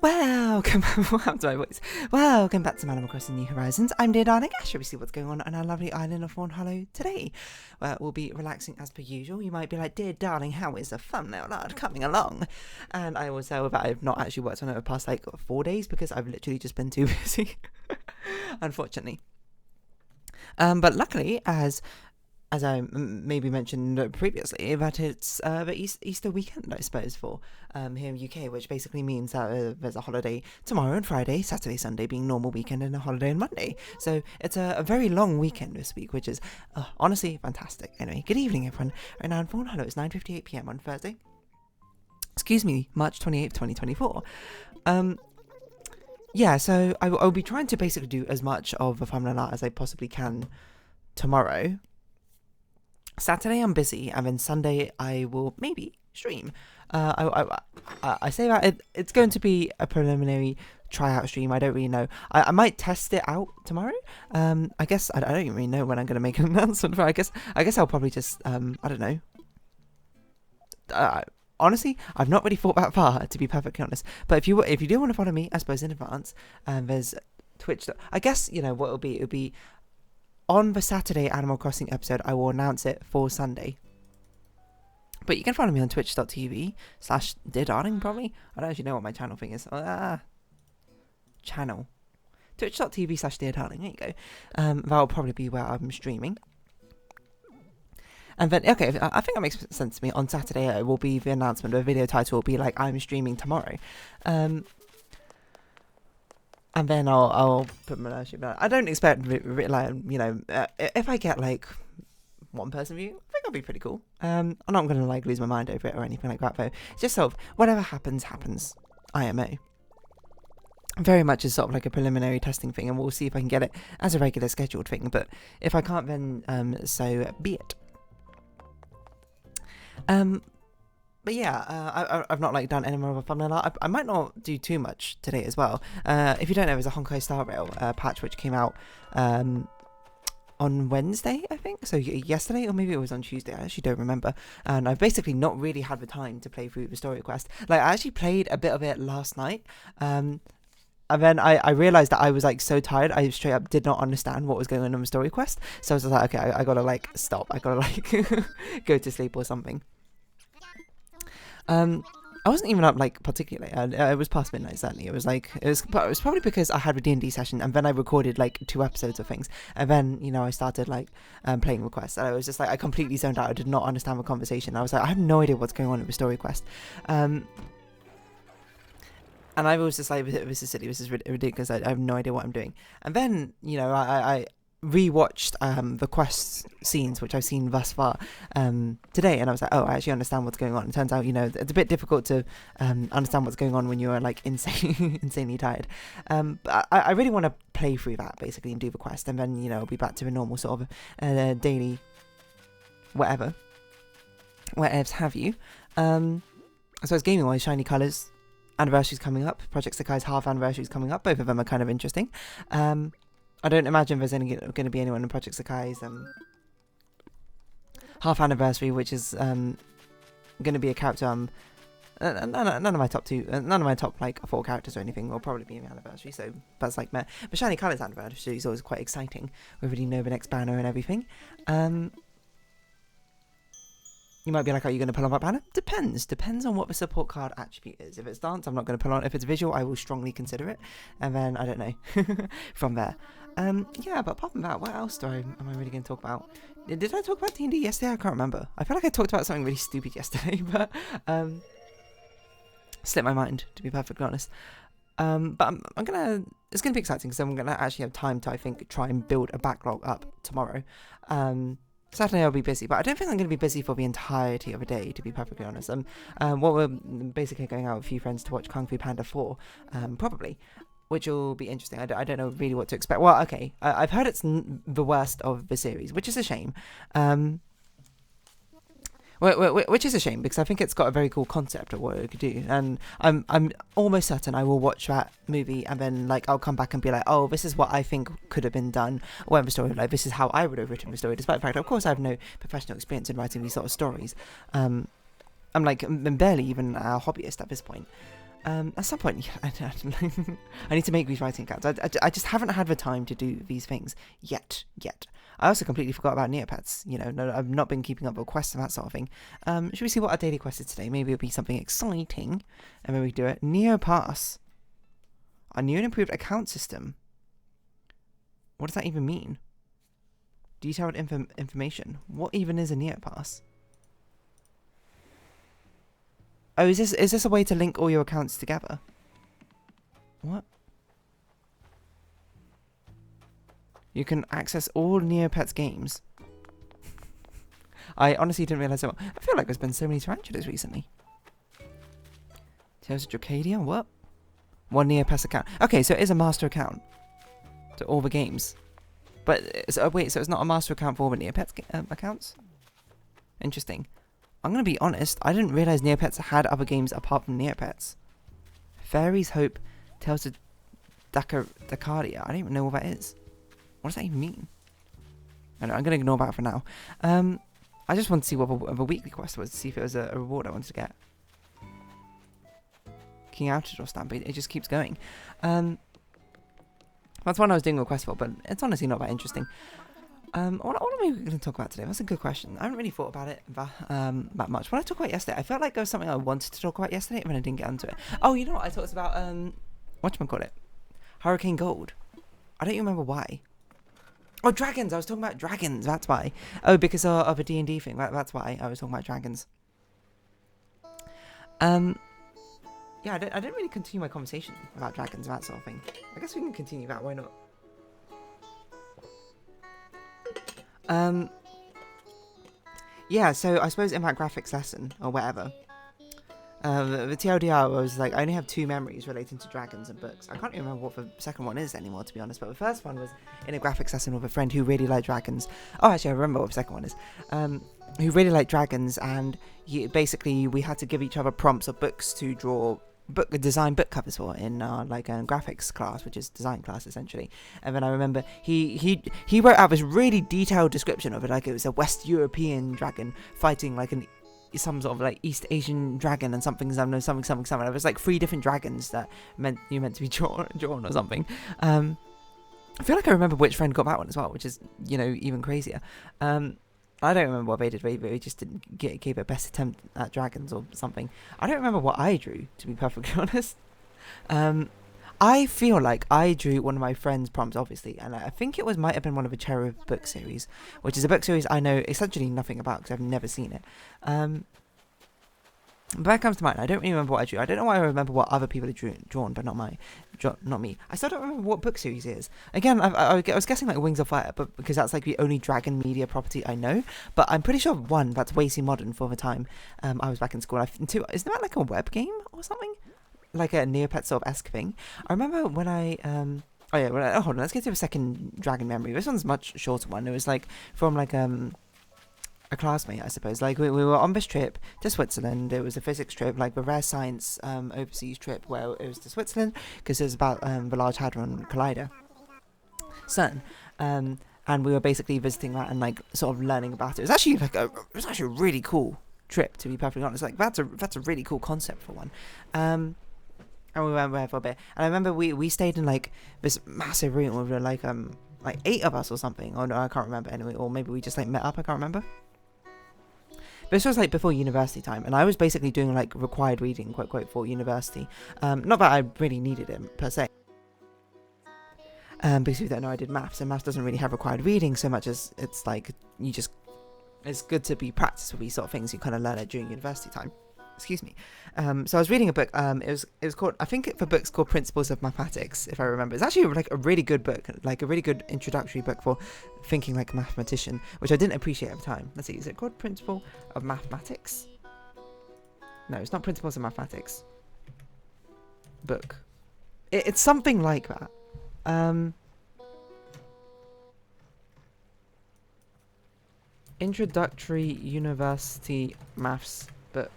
Welcome, welcome to my voice. Welcome back to Animal Crossing New Horizons. I'm dear darling Ash. We see what's going on our lovely island of Fawnhallow today. We'll be relaxing as per usual. You might be like, dear darling, how is the thumbnail art coming along? And I will say that I've not actually worked on it over the past 4 days because I've literally just been too busy, unfortunately. But luckily, as I maybe mentioned previously, that it's the Easter weekend, I suppose, for here in the UK, which basically means that there's a holiday tomorrow and Friday, Saturday, Sunday being normal weekend, and a holiday on Monday. So it's a very long weekend this week, which is honestly fantastic. Anyway, good evening, everyone. Right now in Fawnhallow, it's 9:58 p.m. on Thursday. Excuse me, March 28th, 2024. Yeah, so I'll be trying to basically do as much of a thumbnail art as I possibly can tomorrow. Saturday I'm busy, and then Sunday I will maybe stream. I say that it's going to be a preliminary tryout stream. I don't really know. I might test it out tomorrow. I guess I don't even really know when I'm going to make an announcement for it. I guess I'll probably just I don't know. Honestly, I've not really thought that far, to be perfectly honest. But if you do want to follow me, I suppose in advance, there's Twitch. I guess what it'll be. On the Saturday Animal Crossing episode, I will announce it for Sunday. But you can follow me on twitch.tv/deardarling, probably. I don't actually know what my channel thing is. Channel. Twitch.tv/deardarling, there you go. That'll probably be where I'm streaming. And then, okay, I think that makes sense to me. On Saturday, it will be the announcement. The video title will be like, I'm streaming tomorrow. And then I'll put my membership. I don't expect if I get one person view, I think that'll be pretty cool. I'm not gonna lose my mind over it or anything like that though. It's just sort of whatever happens. IMO. Very much is sort of like a preliminary testing thing, and we'll see if I can get it as a regular scheduled thing. But if I can't, then so be it. But yeah, I've not done any more of a thumbnail art. I might not do too much today as well. If you don't know, there's a Honkai Star Rail patch which came out on Wednesday, I think. So yesterday, or maybe it was on Tuesday. I actually don't remember. And I've basically not really had the time to play through the story quest. I actually played a bit of it last night. And then I realised that I was so tired, I straight up did not understand what was going on the story quest. So I was just like, okay, I gotta stop. I gotta go to sleep or something. I wasn't even up particularly. It was past midnight certainly. It was probably because I had a D&D session, and then I recorded 2 episodes of things, and then I started playing requests, and I was just I completely zoned out. I did not understand the conversation. I was I have no idea what's going on with the story quest. And I was just this is silly, this is ridiculous, I have no idea what I'm doing. And then I rewatched the quest scenes which I've seen thus far today, and I was oh, I actually understand what's going on. It turns out it's a bit difficult to understand what's going on when you're insanely tired. But I really want to play through that basically and do the quest, and then I'll be back to the normal sort of daily whatever have you. So it's gaming wise, shiny colours, anniversary's coming up, Project Sakai's half anniversary's coming up. Both of them are kind of interesting. I don't imagine there's going to be anyone in Project Sakai's half anniversary, which is going to be a character. None of my top 4 characters or anything will probably be in the anniversary, so that's meh. But Shiny Colours anniversary is always quite exciting. We already know the next banner and everything. You might be are you going to pull on that banner? Depends on what the support card attribute is. If it's dance, I'm not going to pull on. If it's visual, I will strongly consider it. And then, I don't know, from there. Yeah, but apart from that, what else am I really going to talk about? Did I talk about D&D yesterday? I can't remember. I feel like I talked about something really stupid yesterday, but slipped my mind, to be perfectly honest. But it's gonna be exciting because I'm gonna actually have time to, I think, try and build a backlog up tomorrow. Saturday I'll be busy, but I don't think I'm going to be busy for the entirety of the day, to be perfectly honest. We're basically going out with a few friends to watch Kung Fu Panda 4, probably, which will be interesting. I don't know really what to expect. Well, okay, I've heard it's the worst of the series, which is a shame. Which is a shame, because I think it's got a very cool concept of what it could do, and I'm almost certain I will watch that movie and then I'll come back and be oh, this is what I think could have been done, or the story this is how I would have written the story, despite the fact, of course, I have no professional experience in writing these sort of stories. I'm barely even a hobbyist at this point. At some point, yeah, I need to make these writing accounts. I just haven't had the time to do these things yet. I also completely forgot about Neopets. You know, no, I've not been keeping up with quests and that sort of thing. Should we see what our daily quest is today? Maybe it'll be something exciting, and maybe we do it. Neopass. A new and improved account system. What does that even mean? Detailed information. What even is a Neopass? Oh, is this a way to link all your accounts together? What? You can access all Neopets games. I honestly didn't realize that. I feel like there's been so many tarantulas recently. Tales of Dracadia? What? One Neopets account. Okay, so it is a master account to all the games. But, wait, so it's not a master account for all the Neopets accounts? Interesting. I'm going to be honest, I didn't realize Neopets had other games apart from Neopets. Fairies Hope, Tales of Dracadia. I don't even know what that is. What does that even mean? I know, I'm going to ignore that for now. I just wanted to see what the weekly quest was, to see if it was a reward I wanted to get. King Outdoor Stamp, it just keeps going. That's one I was doing a quest for, but it's honestly not that interesting. What are we going to talk about today? That's a good question. I haven't really thought about it that much. What I talked about yesterday, I felt like there was something I wanted to talk about yesterday, and then I didn't get onto it. Oh, you know what? I talked about, whatchamacallit? Hurricane Gold. I don't even remember why. Oh, dragons! I was talking about dragons, that's why. Oh, because of a D&D thing, that's why I was talking about dragons. Yeah, I didn't really continue my conversation about dragons and that sort of thing. I guess we can continue that, why not? Yeah, so I suppose in that graphics lesson, or whatever, the TLDR was like, I only have 2 memories relating to dragons and books. I can't even remember what the second one is anymore, to be honest, but the first one was in a graphics lesson with a friend who really liked dragons. Oh, actually, I remember what the second one is. Who really liked dragons, and basically we had to give each other prompts of books to draw design book covers for in graphics class, which is design class essentially. And then I remember he wrote out this really detailed description of it, like it was a West European dragon fighting like some sort of like East Asian dragon and something. It was like 3 different dragons that meant to be drawn or something. I feel like I remember which friend got that one as well, which is, you know, even crazier. I don't remember what they did, we just didn't give a best attempt at dragons or something. I don't remember what I drew, to be perfectly honest. I feel like I drew one of my friend's prompts, obviously, and I think it might have been one of the Cherished book series, which is a book series I know essentially nothing about because I've never seen it. But that comes to mind. I don't really remember what I drew. I don't know why I remember what other people had drawn, but not me. I still don't remember what book series it is. Again, I was guessing like Wings of Fire, but because that's like the only dragon media property I know. But I'm pretty sure one that's way too modern for the time I was back in school. Two, isn't that like a web game or something? Like a Neopets sort of esque thing. I remember when I hold on. Let's get to the second dragon memory. This one's a much shorter one. It was like from like a classmate, I suppose. Like we were on this trip to Switzerland. It was a physics trip, like the rare science overseas trip, where it was to Switzerland because it was about the Large Hadron Collider, CERN, and we were basically visiting that and like sort of learning about it. It was actually a really cool trip, to be perfectly honest. Like that's a really cool concept for one. And we went there for a bit, and I remember we stayed in like this massive room with like 8 of us or something. Oh no, I can't remember anyway. Or maybe we just like met up. I can't remember. This was like before university time, and I was basically doing like required reading, quote quote, for university. Not that I really needed it per se. Because you don't know, I did maths, and maths doesn't really have required reading so much as it's like it's good to be practiced with these sort of things. You kind of learn it during university time. Excuse me. So I was reading a book. It was called, I think the book's called Principles of Mathematics, if I remember. It's actually like a really good book, like a really good introductory book for thinking like a mathematician, which I didn't appreciate at the time. Let's see, is it called Principle of Mathematics? No, it's not Principles of Mathematics. Book. It's something like that. Introductory University Maths book.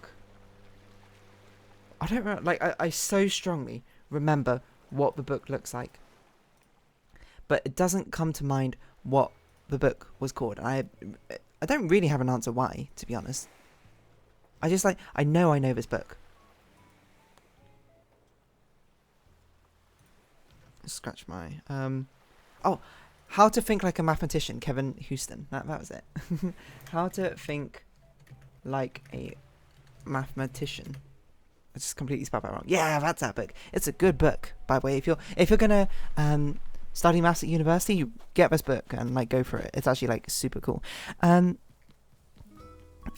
I don't remember, like, I so strongly remember what the book looks like, but it doesn't come to mind what the book was called. I don't really have an answer why, to be honest. I just like, I know this book. scratch my oh, how to think like a mathematician, Kevin Houston. That was it. How to think like a mathematician. I just completely spelled that wrong. Yeah, that's that book. It's a good book, by the way. If you're gonna study maths at university, you get this book and like go for it. It's actually like super cool.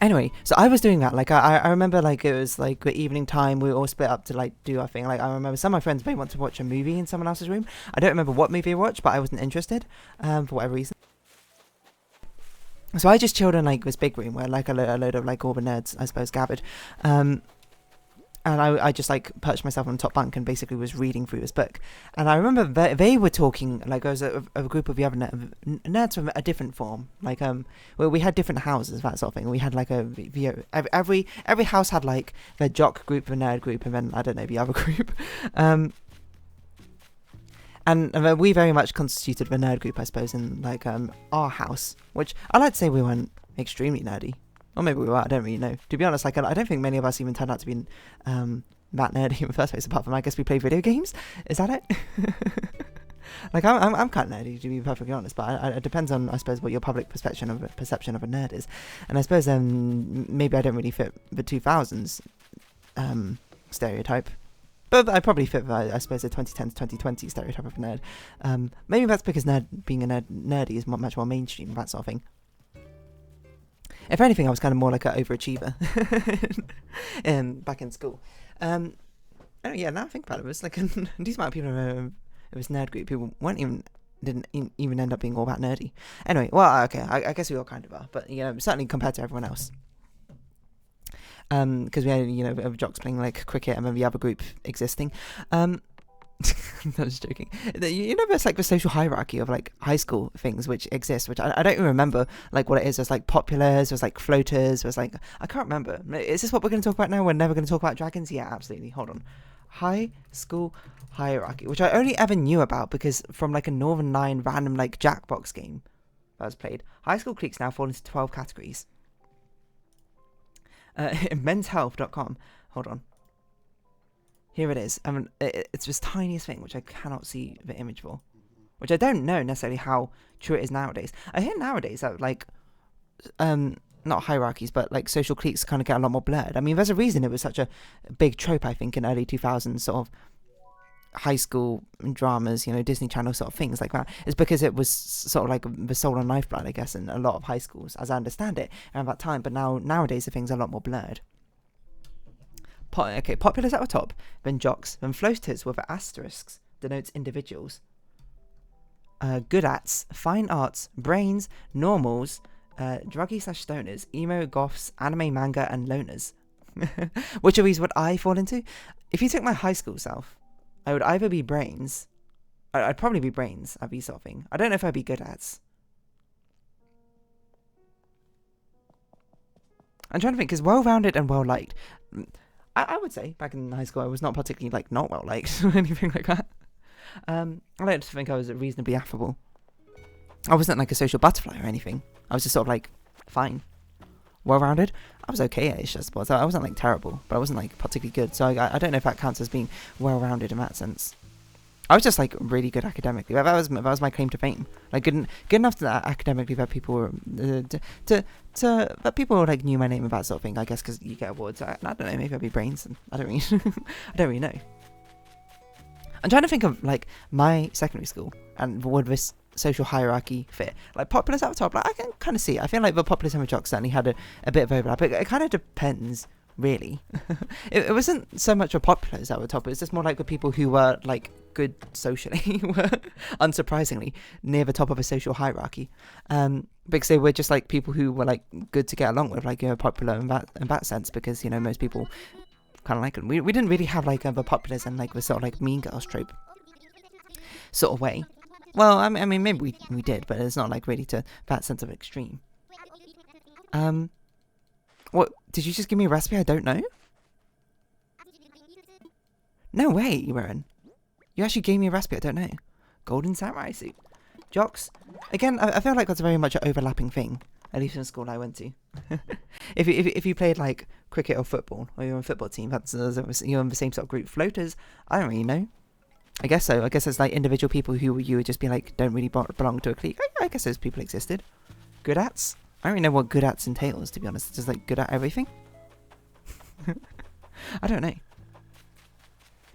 Anyway, so I was doing that. Like I remember like it was like the evening time. We all split up to like do our thing. Like I remember some of my friends may want to watch a movie in someone else's room. I don't remember what movie I watched, but I wasn't interested for whatever reason. So I just chilled in like this big room where like a load of like all the nerds, I suppose, gathered. And I just like perched myself on the top bunk and basically was reading through this book. And I remember they were talking, like there was a group of the other nerds from a different form. Like well, we had different houses, that sort of thing. We had like every house had like the jock group, the nerd group, and then I don't know, the other group. And we very much constituted the nerd group, I suppose, in like our house, which I like to say we weren't extremely nerdy. Or maybe we were, I don't really know. To be honest, like I don't think many of us even turned out to be that nerdy in the first place, apart from I guess we play video games. Is that it? Like I'm kind of nerdy, to be perfectly honest, but it depends on, I suppose, what your public perception of a nerd is. And I suppose maybe I don't really fit the 2000s stereotype. But I probably fit, I suppose, the 2010 to 2020 stereotype of a nerd. Maybe that's because being a nerdy is much more mainstream, that sort of thing. If anything, I was kind of more like an overachiever back in school. Oh yeah, now I think about it, it was like a decent amount of people in this nerd group who didn't even end up being all that nerdy. Anyway, well, okay, I guess we all kind of are, but you know, certainly compared to everyone else. Because we had, you know, jocks playing like cricket and then the other group existing. I'm just joking. You know, there's like the social hierarchy of like high school things which exist, which I don't even remember like what it is. There's like populars, there's like floaters, there's like, I can't remember. Is this what we're going to talk about now? We're never going to talk about dragons? Yeah, absolutely. Hold on. High school hierarchy, which I only ever knew about because from like a Northern Line random like Jackbox game that was played. High school cliques now fall into 12 categories. Menshealth.com. Hold on. Here it is. It's this tiniest thing which I cannot see the image for, which I don't know necessarily how true it is nowadays. I hear nowadays that like, not hierarchies, but like social cliques kind of get a lot more blurred. I mean, there's a reason it was such a big trope, I think, in early 2000s sort of high school dramas, you know, Disney Channel sort of things like that. It's because it was sort of like the soul and lifeblood, I guess, in a lot of high schools, as I understand it, around that time. But nowadays the things are a lot more blurred. Okay, populars at the top, then jocks, then floaters with asterisks, denotes individuals. Good ats, fine arts, brains, normals, druggy/stoners, emo, goths, anime, manga, and loners. Which of these would I fall into? If you took my high school self, I would either be brains, I'd probably be brains at these sort of thing. I don't know if I'd be good ats. I'm trying to think, because well-rounded and well-liked. I would say back in high school I was not particularly like not well liked or anything like that. I like to think I was reasonably affable. I wasn't like a social butterfly or anything. I was just sort of like fine, well-rounded. I was okay-ish, I suppose. I wasn't like terrible, but I wasn't like particularly good. So I don't know if that counts as being well-rounded in that sense. I was just like really good academically. That was my claim to fame. Like good enough to that academically that people were that people like knew my name and that sort of thing. I guess because you get awards. I don't know. Maybe I'd be brains. I don't really I don't really know. I'm trying to think of like my secondary school and would this social hierarchy fit. Like populars at the top. Like I can kind of see it. I feel like the populars and the jocks certainly had a bit of overlap. It kind of depends. Really. it wasn't so much a populars at the top, it was just more like the people who were like good socially were unsurprisingly near the top of a social hierarchy, because they were just like people who were like good to get along with, like, you know, popular in that sense, because, you know, most people kind of like them. We didn't really have like the populars and like the sort of like mean girls trope sort of way. Well, I mean maybe we did, but it's not like really to that sense of extreme. What? Did you just give me a recipe I don't know? No way, Rowan. You actually gave me a recipe I don't know. Golden samurai suit. Jocks. Again, I feel like that's very much an overlapping thing. At least in the school I went to. if you played like cricket or football, or you're on a football team, you're in the same sort of group. Floaters, I don't really know. I guess so. I guess it's like individual people who you would just be like, don't really belong to a clique. I guess those people existed. Good ats? I don't really know what good ats entails, to be honest. It's just like good at everything. I don't know.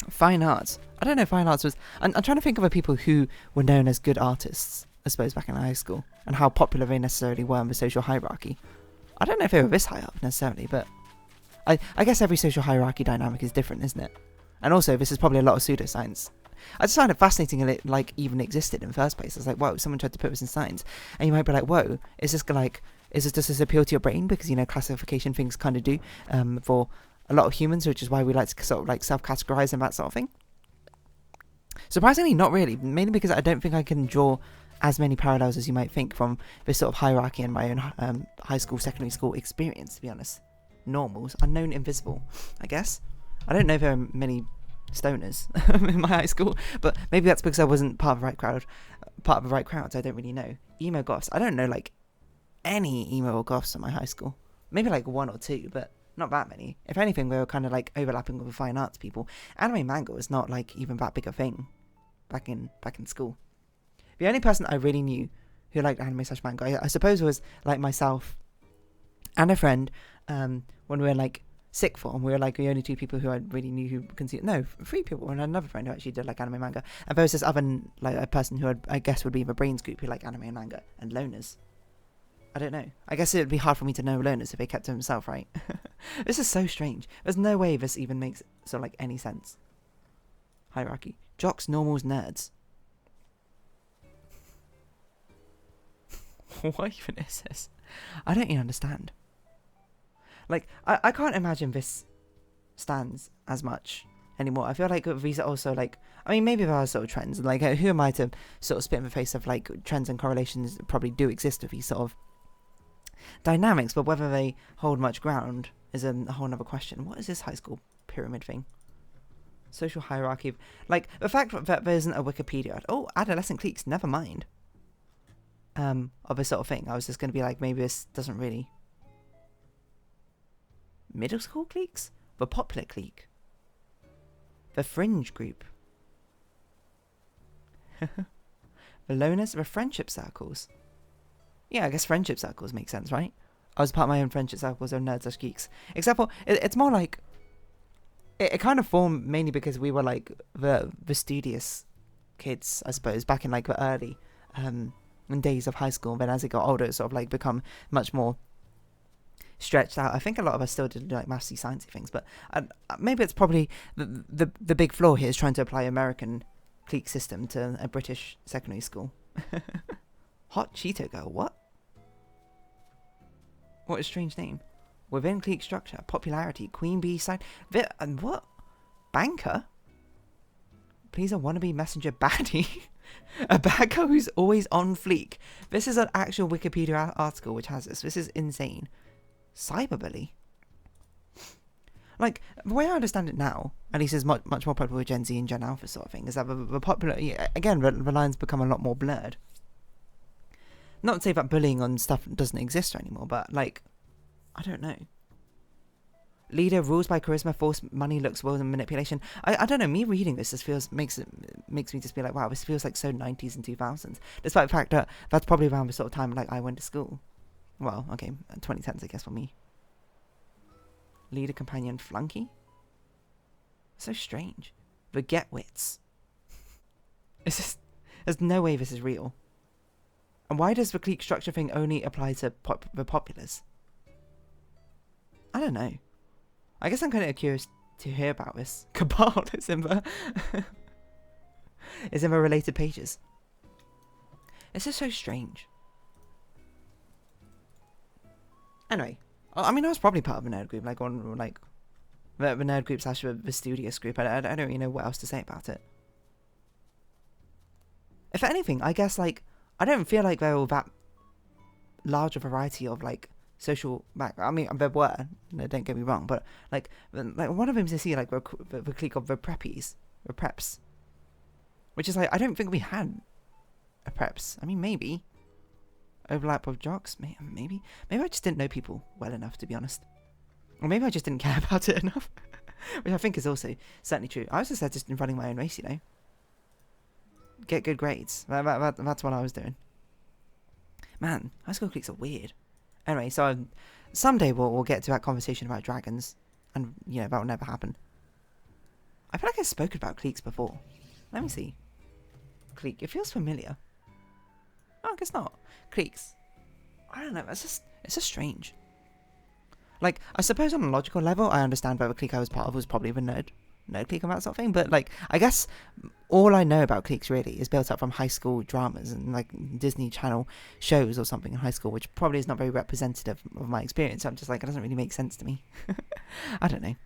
Fine arts. I don't know if fine arts was... I'm trying to think of the people who were known as good artists, I suppose, back in high school, and how popular they necessarily were in the social hierarchy. I don't know if they were this high up, necessarily, but... I guess every social hierarchy dynamic is different, isn't it? And also, this is probably a lot of pseudoscience. I just find it fascinating that it, like, even existed in the first place. It's like, whoa, someone tried to put this in science. And you might be like, whoa, is this just this appeal to your brain? Because, you know, classification things kind of do, for a lot of humans, which is why we like to sort of, like, self-categorize and that sort of thing. Surprisingly, not really. Mainly because I don't think I can draw as many parallels as you might think from this sort of hierarchy in my own high school, secondary school experience, to be honest. Normals. Unknown, invisible, I guess. I don't know if there are many stoners in my high school, but maybe that's because I wasn't part of the right crowds. I don't really know. Emo goths. I don't know, like, any emo or goths in my high school. Maybe like one or two, but not that many. If anything, we were kind of like overlapping with the fine arts people. Anime manga was not like even that big a thing back in school. The only person I really knew who liked anime/manga, I suppose, was like myself and a friend. When we were like sixth form, we were like the only two people who I really knew who consumed. No, three people, and another friend who actually did like anime manga. And there was this other like a person who I guess would be in the brains group who liked anime and manga, and loners. I don't know. I guess it would be hard for me to know loners if they kept to themselves, right? This is so strange. There's no way this even makes sort of like any sense. Hierarchy. Jocks, normals, nerds. What even is this? I don't even understand. Like, I can't imagine this stands as much anymore. I feel like these are also like, I mean, maybe there are sort of trends. Like, who am I to sort of spit in the face of like trends and correlations that probably do exist with these sort of dynamics, but whether they hold much ground is a whole other question. What is this high school pyramid thing? Social hierarchy. Like, the fact that there isn't a Wikipedia. Oh, adolescent cliques, never mind. Of this sort of thing. I was just going to be like, maybe this doesn't really... Middle school cliques? The popular clique. The fringe group. The loners, the friendship circles. Yeah, I guess friendship circles make sense, right? I was part of my own friendship circles of nerds/geeks. Except for, it's more like... It kind of formed mainly because we were like the studious kids, I suppose, back in like the early days of high school. Then as it got older, it sort of like become much more stretched out. I think a lot of us still did like mathsy, sciencey things, but maybe it's probably the big flaw here is trying to apply American clique system to a British secondary school. Hot Cheeto Girl, what? What a strange name. Within clique structure, popularity, queen bee side, and what? Banker? Please, a wannabe messenger baddie. A bad girl who's always on fleek. This is an actual Wikipedia article which has this. This is insane. Cyberbully. Like, the way I understand it now, at least is much more popular with Gen Z and Gen Alpha sort of thing, is that the popular... Again, the lines become a lot more blurred. Not to say that bullying on stuff doesn't exist anymore, but, like... I don't know. Leader, rules by charisma, force, money, looks, will, and manipulation. I don't know. Me reading this just makes me just be like, wow, this feels like so 90s and 2000s. Despite the fact that that's probably around the sort of time like I went to school. Well, okay, 2010s I guess for me. Leader, companion, flunky. So strange. The get-wits. There's no way this is real. And why does the clique structure thing only apply to the populace? I don't know. I guess I'm kind of curious to hear about this. Cabal is in the related pages. This is so strange. Anyway, I mean, I was probably part of a nerd group, like on like the nerd group / the studious group. I don't really know what else to say about it. If anything, I guess like I don't feel like there were that large a variety of like social back. I mean, there were. Don't get me wrong, but like one of them is to see like the clique of the preppies, the preps, which is like I don't think we had a preps. I mean, maybe overlap of jocks. Maybe I just didn't know people well enough, to be honest, or maybe I just didn't care about it enough, which I think is also certainly true. I was just there just running my own race, you know. get good grades. That's what I was doing. Man, high school cliques are weird. Anyway, so someday we'll get to that conversation about dragons, and that'll never happen. I feel like I've spoken about cliques before. Let me see. Clique. It feels familiar. Oh, I guess not. Cliques. I don't know. It's just strange. Like, I suppose on a logical level, I understand why the clique I was part of was probably the nerd clique and that sort of thing. But, like, I guess all I know about cliques really is built up from high school dramas and, like, Disney Channel shows or something in high school, which probably is not very representative of my experience. So I'm just like, it doesn't really make sense to me. I don't know.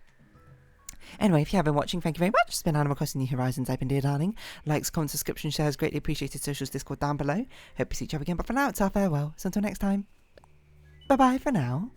Anyway, if you have been watching, thank you very much. It's been Animal Crossing New Horizons. I've been Dear Darling. Likes, comments, subscription, shares, greatly appreciated. Socials, Discord down below. Hope you see each other again. But for now, it's our farewell. So until next time, bye-bye for now.